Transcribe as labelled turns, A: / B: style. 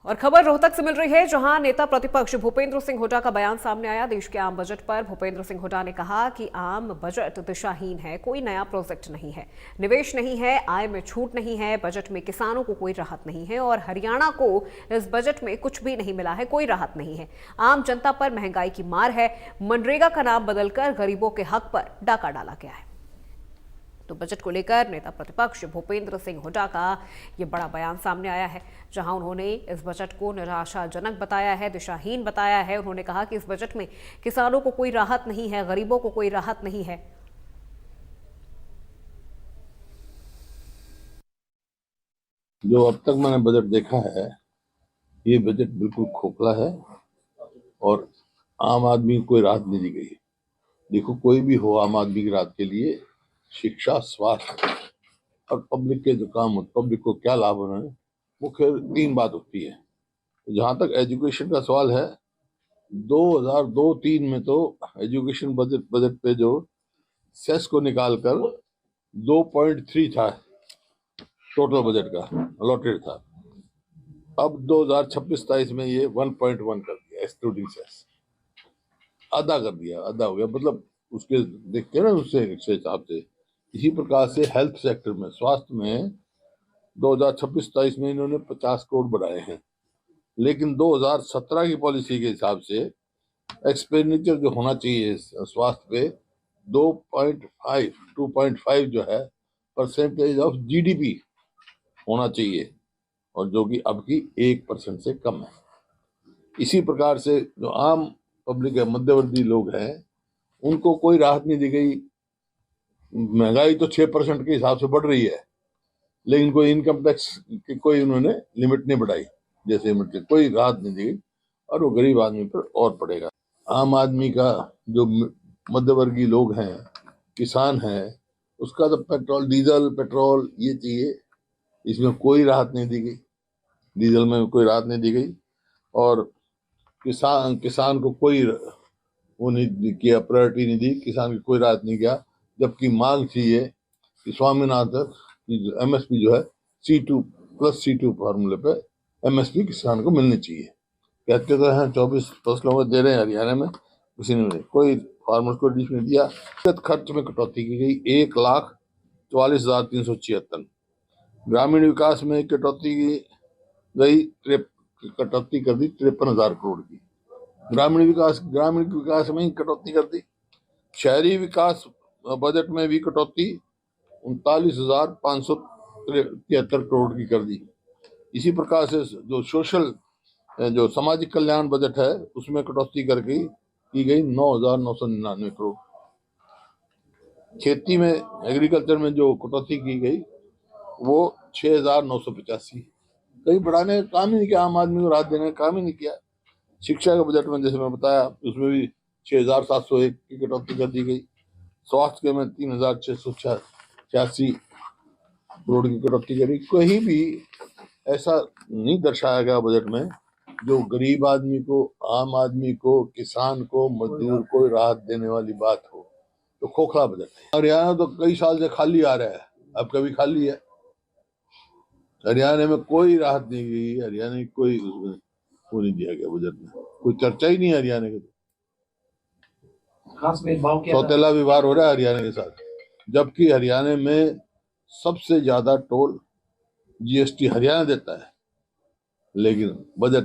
A: और खबर रोहतक से मिल रही है, जहां नेता प्रतिपक्ष भूपेंद्र सिंह हुड्डा का बयान सामने आया। देश के आम बजट पर भूपेंद्र सिंह हुड्डा ने कहा कि आम बजट दिशाहीन है, कोई नया प्रोजेक्ट नहीं है, निवेश नहीं है, आय में छूट नहीं है, बजट में किसानों को कोई राहत नहीं है और हरियाणा को इस बजट में कुछ भी नहीं मिला है, कोई राहत नहीं है। आम जनता पर महंगाई की मार है। मनरेगा का नाम बदलकर गरीबों के हक पर डाका डाला गया है। तो बजट को लेकर नेता प्रतिपक्ष भूपेंद्र सिंह हुड्डा का ये बड़ा बयान सामने आया है, जहां उन्होंने इस बजट को निराशाजनक बताया है, दिशाहीन बताया है। उन्होंने कहा कि इस बजट में किसानों को कोई राहत नहीं है, गरीबों को कोई राहत नहीं है।
B: जो अब तक मैंने बजट देखा है, ये बजट बिल्कुल खोखला है और आम आदमी को कोई राहत नहीं दी गई। देखो, कोई भी हो, आम आदमी की राहत के लिए शिक्षा, स्वास्थ्य और पब्लिक के जो काम होते, पब्लिक को क्या लाभ हो रहे हैं, मुख्य 3 बात होती है। जहां तक एजुकेशन का सवाल है, 2002-03 में तो एजुकेशन बजट पे जो सेस को निकालकर 2.3 था टोटल बजट का अलॉटेड था। अब 2026-27 में ये 1.1 कर दिया, एक्सक्लूडिंग सेस। आधा कर दिया, आधा हो गया। मतलब उसके देखते हैं ना, उससे हिसाब से। इसी प्रकार से हेल्थ सेक्टर में, स्वास्थ्य में 2026-27 में इन्होंने 50 करोड़ बढ़ाए हैं, लेकिन 2017 की पॉलिसी के हिसाब से एक्सपेंडिचर जो होना चाहिए स्वास्थ्य पे 2.5 जो है परसेंटेज ऑफ जीडीपी होना चाहिए, और जो कि अब की 1% से कम है। इसी प्रकार से जो आम पब्लिक है, मध्यवर्ती लोग हैं, उनको कोई राहत नहीं दी गई। महंगाई तो 6% के हिसाब से बढ़ रही है, लेकिन कोई इनकम टैक्स की कोई उन्होंने लिमिट नहीं बढ़ाई, जैसे लिमिट कोई राहत नहीं दी गई, और वो गरीब आदमी पर और पड़ेगा। आम आदमी का जो मध्यवर्गीय लोग हैं, किसान हैं, उसका तो पेट्रोल ये चाहिए, इसमें कोई राहत नहीं दी गई। डीजल में कोई राहत नहीं दी गई, और किसान को कोई वो नहीं किया, प्रायोरिटी नहीं दी, किसान की कोई राहत नहीं किया। जबकि मांग थी ये कि स्वामीनाथन एमएसपी जो है C2+C2 फार्मूले पे एमएसपी किसान को मिलनी चाहिए। कहते तो हैं 24 फसलों में दे रहे हैं, हरियाणा में किसी ने कोई फार्मर्स को रिलीफ नहीं दिया। खर्च में कटौती की गई 1,44,376। ग्रामीण विकास में कटौती की गई, कटौती कर दी 53,000 करोड़ की। ग्रामीण विकास में ही कटौती कर दी। शहरी विकास बजट में भी कटौती 39,573 करोड़ की कर दी। इसी प्रकार से जो सामाजिक कल्याण बजट है, उसमें कटौती करके की गई 9,999 करोड़। खेती में, एग्रीकल्चर में जो कटौती की गई वो 6,985। कहीं बढ़ाने का काम ही नहीं किया, आम आदमी को राहत देने का काम ही नहीं किया। शिक्षा के बजट में जैसे मैं बताया, उसमें भी 6,701 की कटौती कर दी गई। स्वास्थ्य के में 3,686 करोड़ की कटौती करी। कहीं भी ऐसा नहीं दर्शाया गया बजट में जो गरीब आदमी को, आम आदमी को, किसान को, मजदूर को राहत देने वाली बात हो। तो खोखला बजट है। हरियाणा तो कई साल से खाली आ रहा है, अब कभी खाली है। हरियाणा में कोई राहत नहीं गई, हरियाणा की कोई वो नहीं दिया गया बजट में, कोई चर्चा ही नहीं है हरियाणा की। सौतेला व्यवहार हो रहा है हरियाणा के साथ, जबकि हरियाणा में सबसे ज्यादा टोल जीएसटी हरियाणा देता है, लेकिन बजट